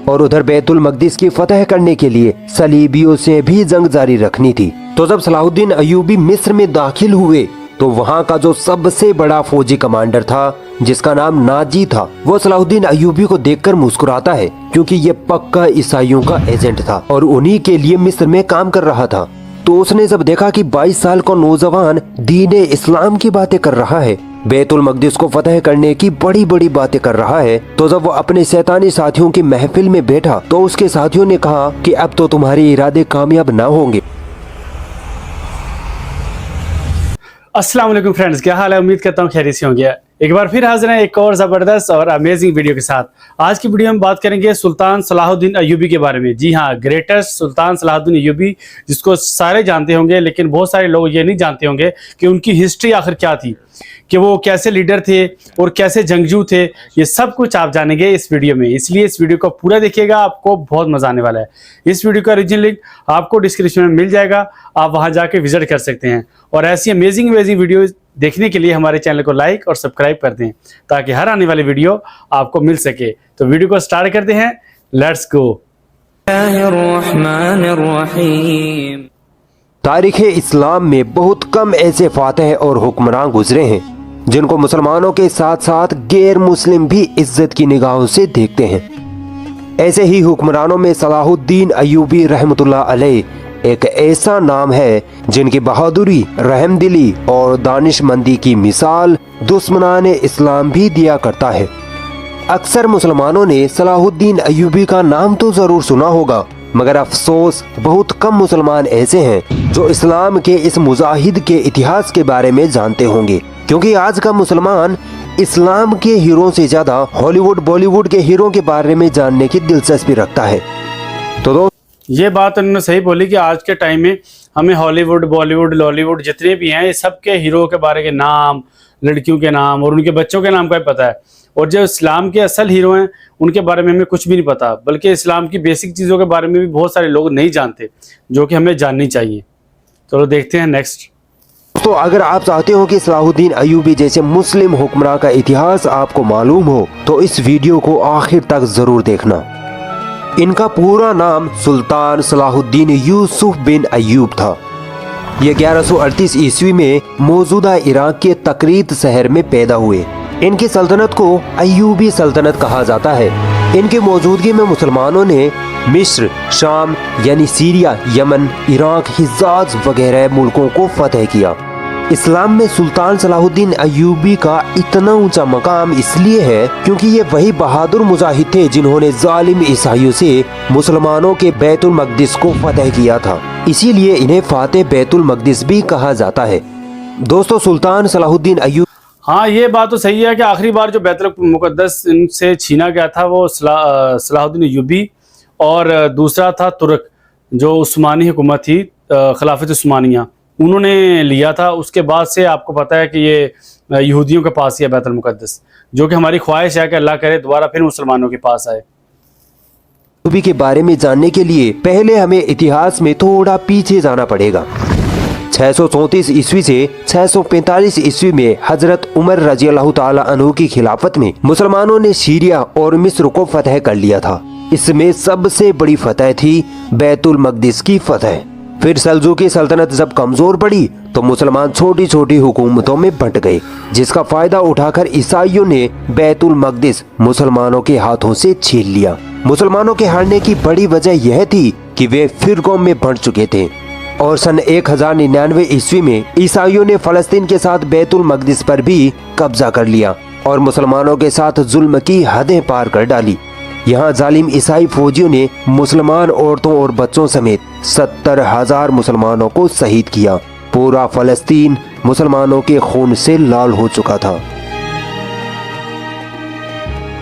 और उधर बैतुल मकदिस की फतह करने के लिए सलीबियों से भी जंग जारी रखनी थी। तो जब सलाहुद्दीन अय्यूबी मिस्र में दाखिल हुए तो वहाँ का जो सबसे बड़ा फौजी कमांडर था जिसका नाम नाजी था, वो सलाहुद्दीन अय्यूबी को देखकर मुस्कुराता है क्योंकि ये पक्का ईसाइयों का एजेंट था और उन्हीं के लिए मिस्र में काम कर रहा था। तो उसने जब देखा कि 22 साल का नौजवान दीन इस्लाम की बातें कर रहा है, बैतुल मकदिस को फतह करने की बड़ी बड़ी बातें कर रहा है, तो जब वो अपने शैतानी साथियों की महफिल में बैठा तो उसके साथियों ने कहा कि अब तो तुम्हारे इरादे कामयाब ना होंगे। अस्सलाम वालेकुम फ्रेंड्स, क्या हाल है? उम्मीद करता हूँ खैरियत से होंगे। एक बार फिर हाजिर हैं एक और ज़बरदस्त और अमेजिंग वीडियो के साथ। आज की वीडियो में बात करेंगे सुल्तान सलाहुद्दीन अय्यूबी के बारे में। जी हाँ, ग्रेटेस्ट सुल्तान सलाहुद्दीन अय्यूबी, जिसको सारे जानते होंगे, लेकिन बहुत सारे लोग ये नहीं जानते होंगे कि उनकी हिस्ट्री आखिर क्या थी, कि वो कैसे लीडर थे और कैसे जंगजू थे। ये सब कुछ आप जानेंगे इस वीडियो में, इसलिए इस वीडियो को पूरा देखिएगा, आपको बहुत मजा आने वाला है। इस वीडियो का ओरिजिनल लिंक आपको डिस्क्रिप्शन में मिल जाएगा, आप वहां जाके विजिट कर सकते हैं। और ऐसी अमेजिंग वीडियो देखने के लिए हमारे चैनल को लाइक और सब्सक्राइब कर दें ताकि हर आने वाली वीडियो आपको मिल सके। तो वीडियो को स्टार्ट करते हैं, लेट्स गो। तारीख़ इस्लाम में बहुत कम ऐसे फातह और हुक्मरान गुजरे हैं जिनको मुसलमानों के साथ साथ गैर मुस्लिम भी इज्जत की निगाहों से देखते हैं। ऐसे ही हुक्मरानों में सलाहुद्दीन अय्यूबी रहमतुल्लाह अलैह एक ऐसा नाम है जिनकी बहादुरी, रहमदिली और दानिशमंदी की मिसाल दुश्मनान इस्लाम भी दिया करता है। अक्सर मुसलमानों ने सलाहुद्दीन अय्यूबी का नाम तो जरूर सुना होगा, मगर अफसोस बहुत कम मुसलमान ऐसे हैं जो इस्लाम के इस मुजाहिद के इतिहास के बारे में जानते होंगे, क्योंकि आज का मुसलमान इस्लाम के हीरो से ज्यादा हॉलीवुड बॉलीवुड के हीरो के बारे में जानने की दिलचस्पी रखता है। तो ये बात उन्होंने सही बोली कि आज के टाइम में हमें हॉलीवुड बॉलीवुड लॉलीवुड जितने भी हैं, ये सबके हीरो के बारे के नाम, लड़कियों के नाम और उनके बच्चों के नाम का भी पता है। और जो इस्लाम के असल हीरो हैं उनके बारे में हमें कुछ भी नहीं पता, बल्कि इस्लाम की बेसिक चीज़ों के बारे में भी बहुत सारे लोग नहीं जानते, जो कि हमें जाननी चाहिए। चलो देखते हैं नेक्स्ट। तो अगर आप चाहते हो कि सलाहुद्दीन अय्यूबी जैसे मुस्लिम हुक्मरान का इतिहास आपको मालूम हो तो इस वीडियो को आखिर तक जरूर देखना। इनका पूरा नाम सुल्तान सलाहुद्दीन यूसुफ बिन अय्यूब था। ये 1138 ईस्वी में मौजूदा इराक के तकरीत शहर में पैदा हुए। इनकी सल्तनत को अय्यूबी सल्तनत कहा जाता है। इनकी मौजूदगी में मुसलमानों ने मिस्र, शाम यानी सीरिया, यमन, इराक, हिजाज वगैरह मुल्कों को फतह किया। इस्लाम में सुल्तान सलाहुद्दीन अय्यूबी का इतना ऊंचा मकाम इसलिए है क्योंकि ये वही बहादुर मुजाहिद थे जिन्होंने जालिम ईसाइयों से मुसलमानों के बैतुल मकदिस को फतह किया था। इसीलिए इन्हें फातेह बैतुल मकदिस भी कहा जाता है। दोस्तों, सुल्तान सलाहुद्दीन अय्यूब, हाँ, ये बात तो सही है कि आखिरी बार जो बैतुल मुकद्दस इनसे छीना गया था वो सलाहुद्दीन अय्यूबी, और दूसरा था तुर्क, जो उस्मानी हुकूमत थी, खिलाफत उस्मानिया, उन्होंने लिया था। उसके बाद से आपको पता है कि ये यहूदियों के पास ही है बैतुल मुकद्दस, जो कि हमारी ख्वाहिश है कि अल्लाह करे दोबारा फिर मुसलमानों के पास आए। अय्यूबी के बारे में जानने के लिए पहले हमें इतिहास में थोड़ा पीछे जाना पड़ेगा। 634 ईस्वी से 645 ईस्वी में हजरत उमर रजी अल्लाह ताला अन्हु की खिलाफत में मुसलमानों ने सीरिया और मिस्र को फतह कर लिया था। इसमें सबसे बड़ी फतह थी बैतुल मकदिस की फतह। फिर सल्जूकी सल्तनत जब कमजोर पड़ी तो मुसलमान छोटी छोटी हुकूमतों में बंट गए, जिसका फायदा उठाकर ईसाइयों ने बैतुल मकदिस मुसलमानों के हाथों से छीन लिया। मुसलमानों के हारने की बड़ी वजह यह थी कि वे फिरकों में बंट चुके थे और सन 1099 ईस्वी में ईसाइयों ने फलस्तीन के साथ बैतुल मकदिस पर भी कब्जा कर लिया और मुसलमानों के साथ जुल्म की हदें पार कर डाली। यहाँ जालिम ईसाई फौजियों ने मुसलमान औरतों और बच्चों समेत 70,000 मुसलमानों को शहीद किया। पूरा फलस्तीन मुसलमानों के खून से लाल हो चुका था।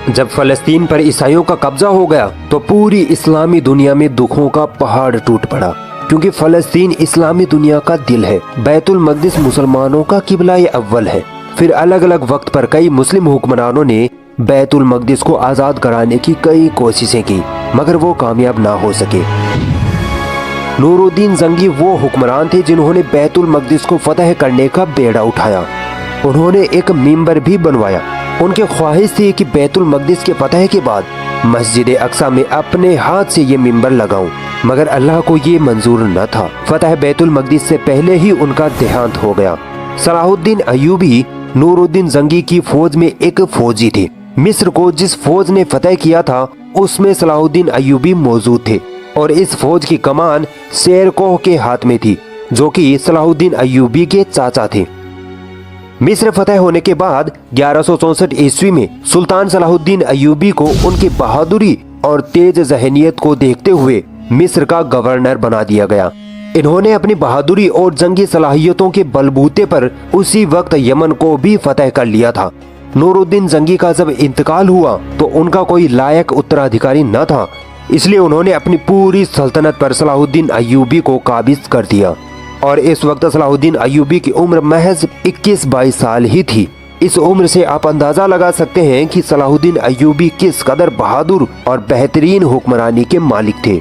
जब फलस्तीन पर ईसाइयों का कब्जा हो गया तो पूरी इस्लामी दुनिया में दुखों का पहाड़ टूट पड़ा, क्योंकि फलस्तीन इस्लामी दुनिया का दिल है। बैतुल मकदिस मुसलमानों का किबला अव्वल है। फिर अलग अलग वक्त पर कई मुस्लिम हुक्मरानों ने बैतुल मकदिस को आज़ाद कराने की कई कोशिशें की, मगर वो कामयाब ना हो सके। नूरुद्दीन जंगी वो हुक्मरान थे जिन्होंने बैतुल मकदिस को फतह करने का बेड़ा उठाया। उन्होंने एक मिंबर भी बनवाया। उनकी ख्वाहिश थी कि बैतुल मकदिस के फतह के बाद मस्जिद अक्सा में अपने हाथ से ये मिंबर लगाऊं, मगर अल्लाह को ये मंजूर न था। फतह बैतुल मक़दिस से पहले ही उनका देहांत हो गया। सलाहुद्दीन अय्यूबी नूरुद्दीन जंगी की फौज में एक फौजी थे। मिस्र को जिस फौज ने फतह किया था उसमें सलाहुद्दीन अय्यूबी मौजूद थे और इस फौज की कमान शेरकोह के हाथ में थी, जो कि सलाहुद्दीन अय्यूबी के चाचा थे। मिस्र फतह होने के बाद 1164 ईस्वी में सुल्तान सलाहुद्दीन अय्यूबी को उनकी बहादुरी और तेज जहनियत को देखते हुए मिस्र का गवर्नर बना दिया गया। इन्होंने अपनी बहादुरी और जंगी सलाहियतों के बलबूते पर उसी वक्त यमन को भी फतह कर लिया था। नूरुद्दीन जंगी का जब इंतकाल हुआ तो उनका कोई लायक उत्तराधिकारी न था, इसलिए उन्होंने अपनी पूरी सल्तनत पर सलाहुद्दीन अय्यूबी को काबिज कर दिया और इस वक्त सलाहुद्दीन अय्यूबी की उम्र महज 21-22 साल ही थी। इस उम्र से आप अंदाजा लगा सकते हैं कि सलाहुद्दीन अय्यूबी किस कदर बहादुर और बेहतरीन हुक्मरानी के मालिक थे।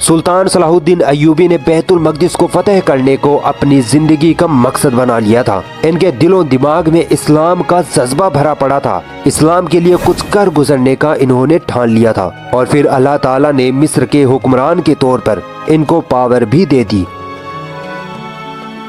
सुल्तान सलाहुद्दीन अय्यूबी ने बैतुल मक़दिस को फतह करने को अपनी जिंदगी का मकसद बना लिया था। इनके दिलो दिमाग में इस्लाम का जज्बा भरा पड़ा था। इस्लाम के लिए कुछ कर गुजरने का इन्होंने ठान लिया था और फिर अल्लाह ताला ने मिस्र के हुक्मरान के तौर पर इनको पावर भी दे दी।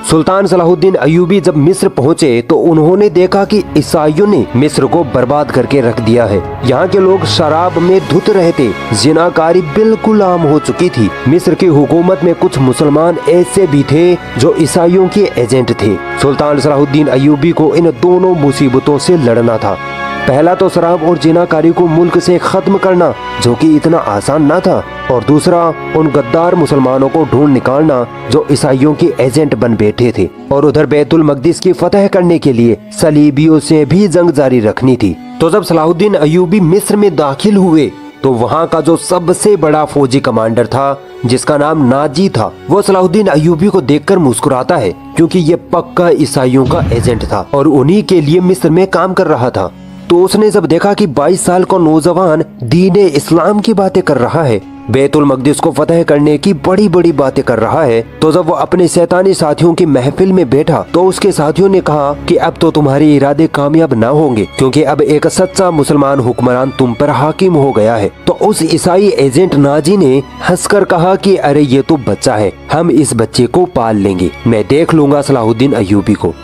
सुल्तान सलाहुद्दीन अय्यूबी जब मिस्र पहुंचे तो उन्होंने देखा कि ईसाइयों ने मिस्र को बर्बाद करके रख दिया है। यहाँ के लोग शराब में धुत रहे थे, जिनाकारी बिल्कुल आम हो चुकी थी। मिस्र की हुकूमत में कुछ मुसलमान ऐसे भी थे जो ईसाइयों के एजेंट थे। सुल्तान सलाहुद्दीन अय्यूबी को इन दोनों मुसीबतों से लड़ना था। पहला तो शराब और जिनाकारी को मुल्क से खत्म करना, जो कि इतना आसान न था, और दूसरा उन गद्दार मुसलमानों को ढूंढ निकालना जो ईसाइयों के एजेंट बन बैठे थे। और उधर बैतुल मक़दिस की फतह करने के लिए सलीबियों से भी जंग जारी रखनी थी। तो जब सलाहुद्दीन अय्यूबी मिस्र में दाखिल हुए तो वहाँ का जो सबसे बड़ा फौजी कमांडर था, जिसका नाम नाजी था, वो सलाहुद्दीन अय्यूबी को देखकर मुस्कुराता है, क्योंकि ये पक्का ईसाइयों का एजेंट था और उन्हीं के लिए मिस्र में काम कर रहा था। तो उसने जब देखा कि 22 साल का नौजवान दीने इस्लाम की बातें कर रहा है, बैतुल मक़दिस को फतह करने की बड़ी बड़ी बातें कर रहा है, तो जब वो अपने शैतानी साथियों की महफिल में बैठा तो उसके साथियों ने कहा कि अब तो तुम्हारे इरादे कामयाब ना होंगे, क्योंकि अब एक सच्चा मुसलमान हुक्मरान तुम पर हाकिम हो गया है। तो उस ईसाई एजेंट नाजी ने हंसकर कहा कि अरे ये तो बच्चा है, हम इस बच्चे को पाल लेंगे, मैं देख लूंगा सलाहुद्दीन अय्यूबी को।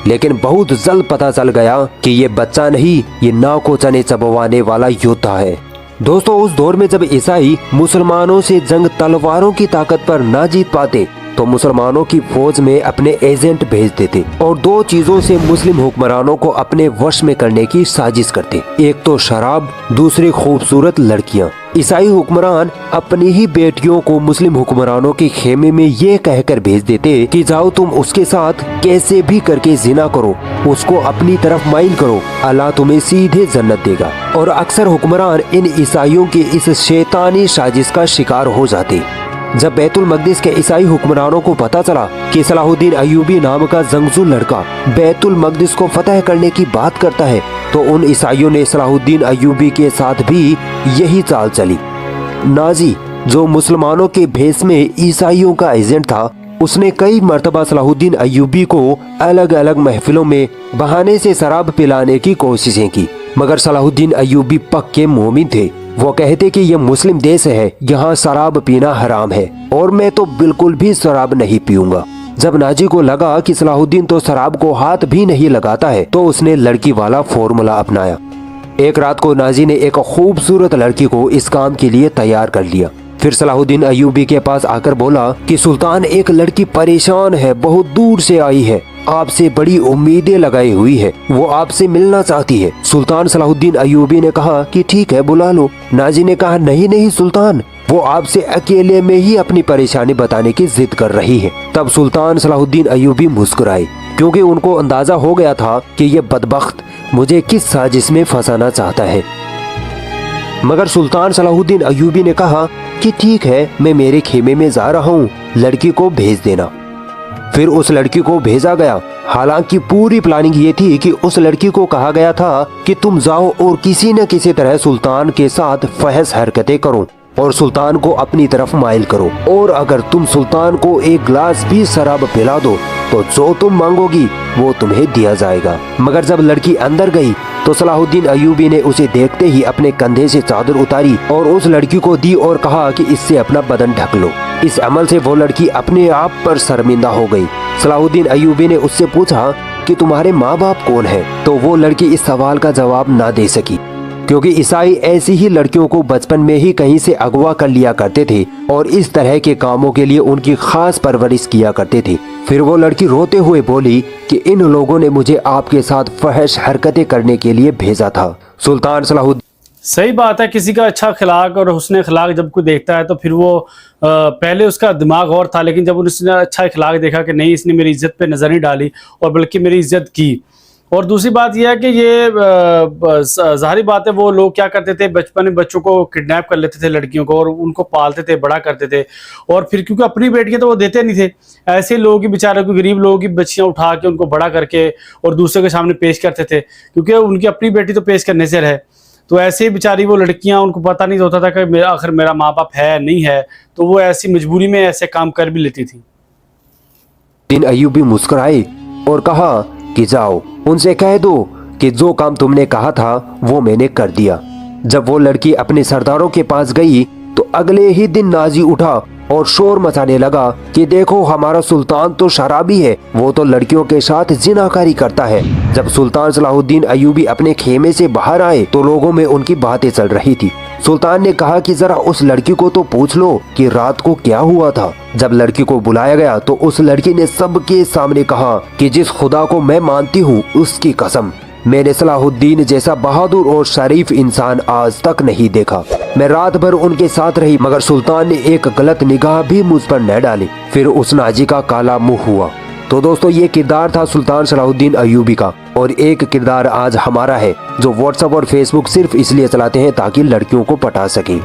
लेकिन बहुत जल्द पता चल गया कि ये बच्चा नहीं, ये नाव को चने चबवाने वाला योद्धा है। दोस्तों, उस दौर में जब ईसाई मुसलमानों से जंग तलवारों की ताकत पर ना जीत पाते तो मुसलमानों की फौज में अपने एजेंट भेज देते और दो चीजों से मुस्लिम हुक्मरानों को अपने वश में करने की साजिश करते, एक तो शराब, दूसरी खूबसूरत लड़कियां। ईसाई हुक्मरान अपनी ही बेटियों को मुस्लिम हुक्मरानों के खेमे में ये कहकर भेज देते कि जाओ तुम उसके साथ कैसे भी करके जिना करो, उसको अपनी तरफ माइल करो, अल्लाह तुम्हें सीधे जन्नत देगा। और अक्सर हुक्मरान इन ईसाइयों की इस शैतानी साजिश का शिकार हो जाते। जब बैतुल मक़दिस के ईसाई हुक्मरानों को पता चला कि सलाहुद्दीन अय्यूबी नाम का जंगजू लड़का बैतुल मक़दिस को फतह करने की बात करता है, तो उन ईसाइयों ने सलाहुद्दीन अय्यूबी के साथ भी यही चाल चली। नाजी, जो मुसलमानों के भेष में ईसाइयों का एजेंट था, उसने कई मर्तबा सलाहुद्दीन अय्यूबी को अलग अलग महफिलों में बहाने से शराब पिलाने की कोशिशें की, मगर सलाहुद्दीन अय्यूबी पक्के मोमिन थे। वो कहते कि ये मुस्लिम देश है, यहाँ शराब पीना हराम है और मैं तो बिल्कुल भी शराब नहीं पीऊंगा। जब नाजी को लगा कि सलाहुद्दीन तो शराब को हाथ भी नहीं लगाता है, तो उसने लड़की वाला फॉर्मूला अपनाया। एक रात को नाजी ने एक खूबसूरत लड़की को इस काम के लिए तैयार कर लिया। फिर सलाहुद्दीन अय्यूबी के पास आकर बोला कि सुल्तान, एक लड़की परेशान है, बहुत दूर से आई है, आपसे बड़ी उम्मीदें लगाई हुई है, वो आपसे मिलना चाहती है। सुल्तान सलाहुद्दीन अय्यूबी ने कहा कि ठीक है, बुला लो। नाजी ने कहा नहीं नहीं सुल्तान, वो आपसे अकेले में ही अपनी परेशानी बताने की जिद कर रही है। तब सुल्तान सलाहुद्दीन अय्यूबी मुस्कुराए, क्योंकि उनको अंदाजा हो गया था कि ये बदबख्त मुझे किस साजिश में फंसाना चाहता है। मगर सुल्तान सलाहुद्दीन अय्यूबी ने कहा कि ठीक है, मैं मेरे खेमे में जा रहा हूँ, लड़की को भेज देना। फिर उस लड़की को भेजा गया। हालांकि पूरी प्लानिंग ये थी कि उस लड़की को कहा गया था कि तुम जाओ और किसी न किसी तरह सुल्तान के साथ फहश हरकतें करो और सुल्तान को अपनी तरफ माइल करो, और अगर तुम सुल्तान को एक गिलास भी शराब पिला दो तो जो तुम मांगोगी वो तुम्हें दिया जाएगा। मगर जब लड़की अंदर गई तो सलाहुद्दीन अय्यूबी ने उसे देखते ही अपने कंधे से चादर उतारी और उस लड़की को दी और कहा कि इससे अपना बदन ढक लो। इस अमल से वो लड़की अपने आप पर शर्मिंदा हो गई। सलाहुद्दीन अय्यूबी ने उससे पूछा कि तुम्हारे माँ बाप कौन है, तो वो लड़की इस सवाल का जवाब ना दे सकी, क्योंकि ईसाई ऐसी ही लड़कियों को बचपन में ही कहीं से अगवा कर लिया करते थे और इस तरह के कामों के लिए उनकी खास परवरिश किया करते थे। फिर वो लड़की रोते हुए बोली कि इन लोगों ने मुझे आपके साथ फहश हरकतें करने के लिए भेजा था। सुल्तान सलाहुद्दीन सही बात है, किसी का अच्छा अखलाक और हुस्न अखलाक जब कोई देखता है तो फिर वो पहले उसका दिमाग और था, लेकिन जब उसने अच्छा अखलाक देखा कि नहीं, इसने मेरी इज्जत पे नज़र नहीं डाली और बल्कि मेरी इज्जत की। और दूसरी बात यह है कि ये ज़ाहिरी बात है, वो लोग क्या करते थे, बचपन में बच्चों को किडनैप कर लेते थे लड़कियों को और उनको पालते थे, बड़ा करते थे, और फिर क्योंकि अपनी बेटियां तो वो देते नहीं थे, ऐसे लोगों की बेचारे को, गरीब लोगों की बच्चियां उठा के उनको बड़ा करके और दूसरे के सामने पेश करते थे, क्योंकि उनकी अपनी बेटी तो पेश करने से रहे। तो ऐसे ही बेचारी वो लड़कियां, उनको पता नहीं होता था कि आखिर मेरा माँ बाप है नहीं है, तो वो ऐसी मजबूरी में ऐसे काम कर भी लेती थी। दिन अय्यूबी मुस्कुराए और कहा कि जाओ उनसे कह दो कि जो काम तुमने कहा था वो मैंने कर दिया। जब वो लड़की अपने सरदारों के पास गई तो अगले ही दिन नाजी उठा और शोर मचाने लगा कि देखो हमारा सुल्तान तो शराबी है, वो तो लड़कियों के साथ जिनाकारी करता है। जब सुल्तान सलाहुद्दीन अय्यूबी अपने खेमे से बाहर आए तो लोगों में उनकी बातें चल रही थी। सुल्तान ने कहा कि जरा उस लड़की को तो पूछ लो कि रात को क्या हुआ था। जब लड़की को बुलाया गया तो उस लड़की ने सबके सामने कहा कि जिस खुदा को मैं मानती हूँ उसकी कसम, मैंने सलाहुद्दीन जैसा बहादुर और शरीफ इंसान आज तक नहीं देखा। मैं रात भर उनके साथ रही मगर सुल्तान ने एक गलत निगाह भी मुझ पर न डाली। फिर उस नाजी का काला मुंह हुआ। तो दोस्तों, ये किरदार था सुल्तान सलाहुद्दीन अय्यूबी का, और एक किरदार आज हमारा है जो व्हाट्सएप और फेसबुक सिर्फ इसलिए चलाते हैं ताकि लड़कियों को पटा सके।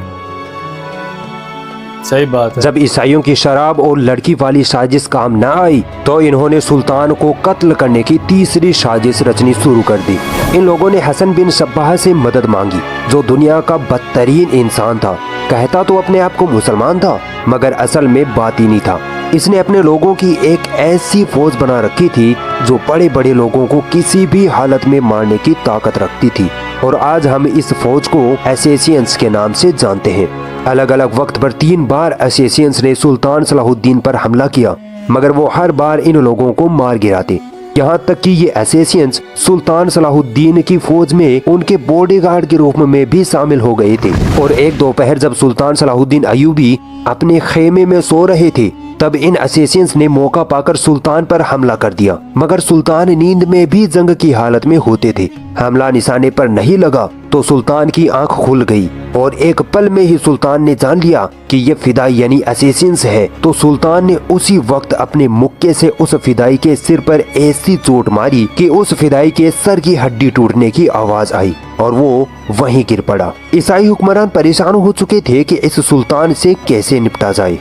सही बात है। जब ईसाइयों की शराब और लड़की वाली साजिश काम न आई तो इन्होंने सुल्तान को कत्ल करने की तीसरी साजिश रचनी शुरू कर दी। इन लोगों ने हसन बिन सब्बाह से मदद मांगी, जो दुनिया का बदतरीन इंसान था। कहता तो अपने आप को मुसलमान था मगर असल में बातिनी था। इसने अपने लोगों की एक ऐसी फौज बना रखी थी जो बड़े बड़े लोगों को किसी भी हालत में मारने की ताकत रखती थी, और आज हम इस फौज को एसेसियंस के नाम से जानते हैं। अलग अलग वक्त पर 3 बार एसेसियंस ने सुल्तान सलाहुद्दीन पर हमला किया मगर वो हर बार इन लोगों को मार गिराते। यहाँ तक कि ये एसेसियंस सुल्तान सलाहुद्दीन की फौज में उनके बॉडीगार्ड के रूप में भी शामिल हो गए थे। और एक दोपहर जब सुल्तान सलाहुद्दीन अय्यूबी अपने खेमे में सो रहे थे तब इन एसेसियंस ने मौका पाकर सुल्तान पर हमला कर दिया, मगर सुल्तान नींद में भी जंग की हालत में होते थे। हमला निशाने पर नहीं लगा तो सुल्तान की आंख खुल गई और एक पल में ही सुल्तान ने जान लिया कि ये फिदाई यानी एसेसियंस है। तो सुल्तान ने उसी वक्त अपने मुक्के से उस फिदाई के सिर पर ऐसी चोट मारी कि उस फिदाई के सर की हड्डी टूटने की आवाज आई और वो वहीं गिर पड़ा। ईसाई हुक्मरान परेशान हो चुके थे कि इस सुल्तान से कैसे निपटा जाए।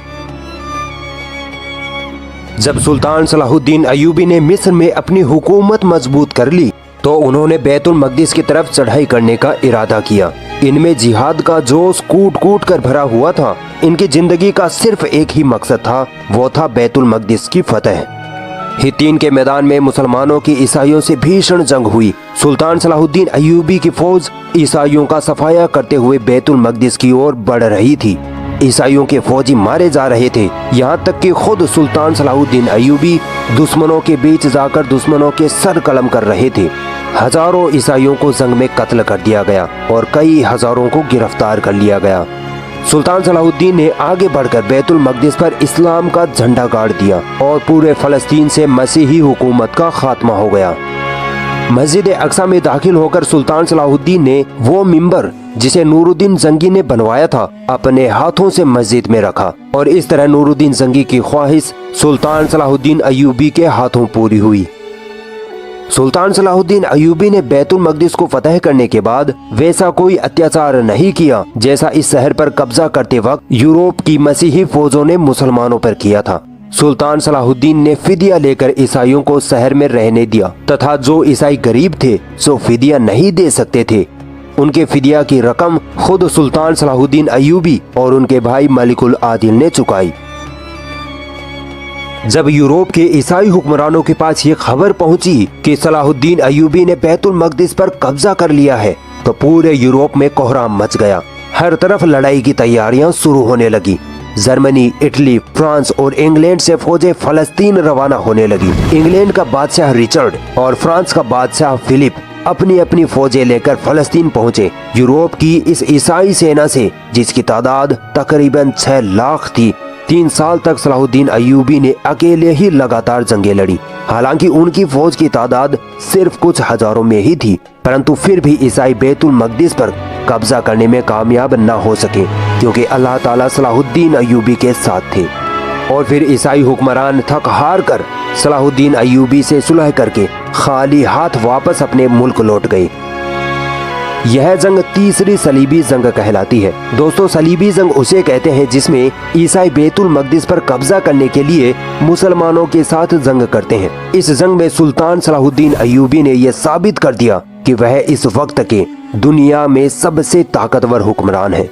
जब सुल्तान सलाहुद्दीन अय्यूबी ने मिस्र में अपनी हुकूमत मजबूत कर ली तो उन्होंने बैतुल मकदिस की तरफ चढ़ाई करने का इरादा किया। इनमें जिहाद का जोश कूट कूट कर भरा हुआ था। इनकी जिंदगी का सिर्फ एक ही मकसद था, वो था बैतुल मकदिस की फतह। हित्तीन के मैदान में मुसलमानों की ईसाइयों से भीषण जंग हुई। सुल्तान सलाहुद्दीन अय्यूबी की फौज ईसाइयों का सफाया करते हुए बैतुल मकदिस की ओर बढ़ रही थी। ईसाइयों के फौजी मारे जा रहे थे, यहाँ तक कि खुद सुल्तान सलाहुद्दीन अय्यूबी दुश्मनों के बीच जाकर दुश्मनों के सर कलम कर रहे थे। हजारों ईसाइयों को जंग में कत्ल कर दिया गया और कई हजारों को गिरफ्तार कर लिया गया। सुल्तान सलाहुद्दीन ने आगे बढ़कर बैतुल मकदिस पर इस्लाम का झंडा गाड़ दिया और पूरे फलस्तीन से मसीही हुकूमत का खात्मा हो गया। मस्जिद अक्सा में दाखिल होकर सुल्तान सलाहुद्दीन ने वो मिंबर जिसे नूरुद्दीन जंगी ने बनवाया था अपने हाथों से मस्जिद में रखा, और इस तरह नूरुद्दीन जंगी की ख्वाहिश सुल्तान सलाहुद्दीन अय्यूबी के हाथों पूरी हुई। सुल्तान सलाहुद्दीन अय्यूबी ने बैतुल मकदिस को फतह करने के बाद वैसा कोई अत्याचार नहीं किया जैसा इस शहर पर कब्जा करते वक्त यूरोप की मसीही फौजों ने मुसलमानों पर किया था। सुल्तान सलाहुद्दीन ने फिदिया लेकर ईसाइयों को शहर में रहने दिया तथा जो ईसाई गरीब थे जो फिदिया नहीं दे सकते थे उनके फिदिया की रकम खुद सुल्तान सलाहुद्दीन अय्यूबी और उनके भाई मलिकुल आदिल ने चुकाई। जब यूरोप के ईसाई हुक्मरानों के पास ये खबर पहुंची कि सलाहुद्दीन अय्यूबी ने बैतुल मकदिस पर कब्जा कर लिया है, तो पूरे यूरोप में कोहराम मच गया। हर तरफ लड़ाई की तैयारियां शुरू होने लगी। जर्मनी, इटली, फ्रांस और इंग्लैंड से फौजें फलस्तीन रवाना होने लगी। इंग्लैंड का बादशाह रिचर्ड और फ्रांस का बादशाह फिलिप अपनी अपनी फौजें लेकर फलस्तीन पहुंचे। यूरोप की इस ईसाई सेना से, जिसकी तादाद तकरीबन 6 लाख थी, 3 साल तक सलाहुद्दीन अय्यूबी ने अकेले ही लगातार जंगें लड़ी। हालांकि उनकी फौज की तादाद सिर्फ कुछ हजारों में ही थी, परंतु फिर भी ईसाई बैतुल मकदिस पर कब्जा करने में कामयाब न हो सके, क्योंकि अल्लाह ताला सलाहुद्दीन अय्यूबी के साथ थे। और फिर ईसाई हुक्मरान थक हार कर सलाहुद्दीन अय्यूबी से सुलह करके खाली हाथ वापस अपने मुल्क लौट गए। यह जंग तीसरी सलीबी जंग कहलाती है। दोस्तों, सलीबी जंग उसे कहते हैं जिसमें ईसाई बैतुल मकदिस पर कब्जा करने के लिए मुसलमानों के साथ जंग करते हैं। इस जंग में सुल्तान सलाहुद्दीन अय्यूबी ने यह साबित कर दिया कि वह इस वक्त के दुनिया में सबसे ताकतवर हुक्मरान है।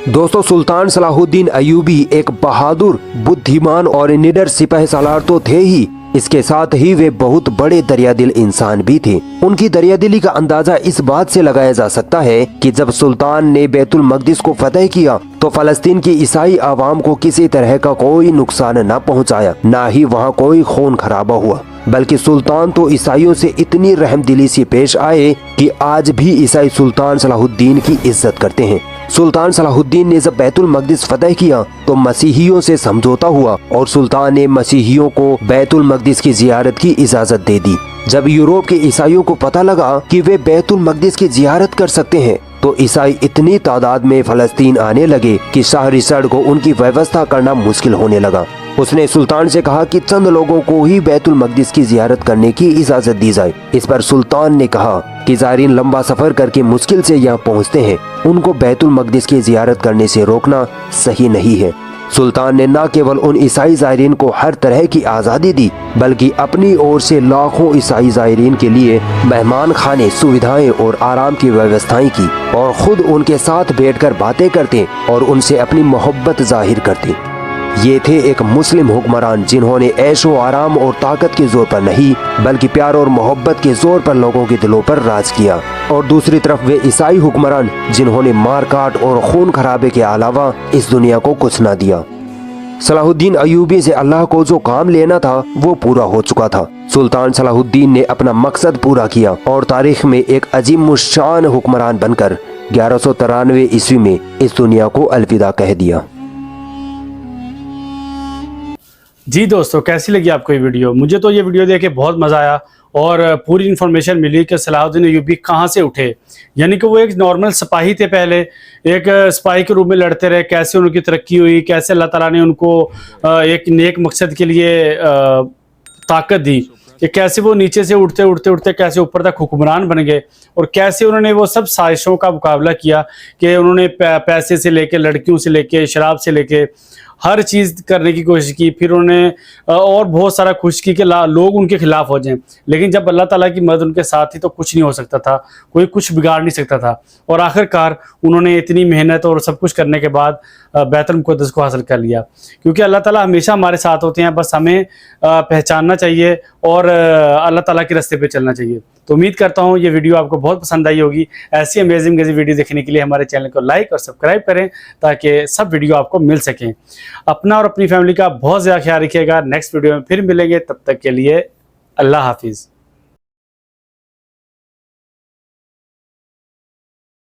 दोस्तों, सुल्तान सलाहुद्दीन अय्यूबी एक बहादुर, बुद्धिमान और निडर सिपाही सालार तो थे ही, इसके साथ ही वे बहुत बड़े दरियादिल इंसान भी थे। उनकी दरियादिली का अंदाजा इस बात से लगाया जा सकता है कि जब सुल्तान ने बैतुल मकदिस को फतह किया तो फलस्तीन की ईसाई आवाम को किसी तरह का कोई नुकसान न पहुंचाया, न ही वहां कोई खून खराबा हुआ, बल्कि सुल्तान तो ईसाइयों से इतनी रहमदिली से पेश आए कि आज भी ईसाई सुल्तान सलाहुद्दीन की इज्जत करते हैं। सुल्तान सलाहुद्दीन ने जब बैतुल मकदिस फतह किया तो मसीहियों से समझौता हुआ और सुल्तान ने मसीहियों को बैतुल मकदिस की जियारत की इजाजत दे दी। जब यूरोप के ईसाइयों को पता लगा कि वे बैतुल मकदिस की जियारत कर सकते हैं, तो ईसाई इतनी तादाद में फलस्तीन आने लगे कि शाह रिचर्ड को उनकी व्यवस्था करना मुश्किल होने लगा। उसने सुल्तान से कहा कि चंद लोगों को ही बैतुल मकदिस की जियारत करने की इजाजत दी जाए। इस पर सुल्तान ने कहा कि ज़ायरीन लंबा सफर करके मुश्किल से यहाँ पहुँचते हैं, उनको बैतुल मकदिस की जियारत करने से रोकना सही नहीं है। सुल्तान ने न केवल उन ईसाई ज़ायरीन को हर तरह की आज़ादी दी, बल्कि अपनी ओर से लाखों ईसाई ज़ायरीन के लिए मेहमान खाने, सुविधाएं और आराम की व्यवस्थाएं की और खुद उनके साथ बैठकर बातें करते और उनसे अपनी मोहब्बत जाहिर करते। ये थे एक मुस्लिम हुक्मरान जिन्होंने ऐशो आराम और ताकत के जोर पर नहीं, बल्कि प्यार और मोहब्बत के जोर पर लोगों के दिलों पर राज किया। और दूसरी तरफ वे ईसाई हुक्मरान जिन्होंने मार काट और खून खराबे के अलावा इस दुनिया को कुछ न दिया। सलाहुद्दीन अय्यूबी से अल्लाह को जो काम लेना था वो पूरा हो चुका था। सुल्तान सलाहुद्दीन ने अपना मकसद पूरा किया और तारीख में एक अजीमुश्शान हुक्मरान बनकर 1193 ईस्वी में इस दुनिया को अलविदा कह दिया। जी दोस्तों, कैसी लगी आपको ये वीडियो? मुझे तो ये वीडियो देख के बहुत मज़ा आया और पूरी इन्फॉर्मेशन मिली कि सलाहुद्दीन अय्यूबी कहाँ से उठे। यानी कि वो एक नॉर्मल सिपाही थे, पहले एक सिपाही के रूप में लड़ते रहे, कैसे उनकी तरक्की हुई, कैसे अल्लाह ताला ने उनको एक नेक मकसद के लिए ताकत दी, कि कैसे वो नीचे से उठते उठते उठते कैसे ऊपर तक हुक्मरान बन गए और कैसे उन्होंने वो सब साजिशों का मुकाबला किया कि उन्होंने पैसे से लेके, लड़कियों से लेके, शराब से लेके हर चीज़ करने की कोशिश की। फिर उन्होंने और बहुत सारा कोशिश की कि लोग उनके खिलाफ हो जाएं, लेकिन जब अल्लाह ताला की मदद उनके साथ थी तो कुछ नहीं हो सकता था, कोई कुछ बिगाड़ नहीं सकता था। और आखिरकार उन्होंने इतनी मेहनत और सब कुछ करने के बाद बैतुल मुक़द्दस को हासिल कर लिया। क्योंकि अल्लाह ताला हमेशा हमारे साथ होते हैं, बस हमें पहचानना चाहिए और अल्लाह ताला के रास्ते पे चलना चाहिए। तो उम्मीद करता हूँ ये वीडियो आपको बहुत पसंद आई होगी। ऐसी अमेजिंग वीडियो देखने के लिए हमारे चैनल को लाइक और सब्सक्राइब करें ताकि सब वीडियो आपको मिल सकें। अपना और अपनी फैमिली का बहुत ज़्यादा ख्याल रखिएगा। नेक्स्ट वीडियो में फिर मिलेंगे, तब तक के लिए अल्लाह हाफिज़।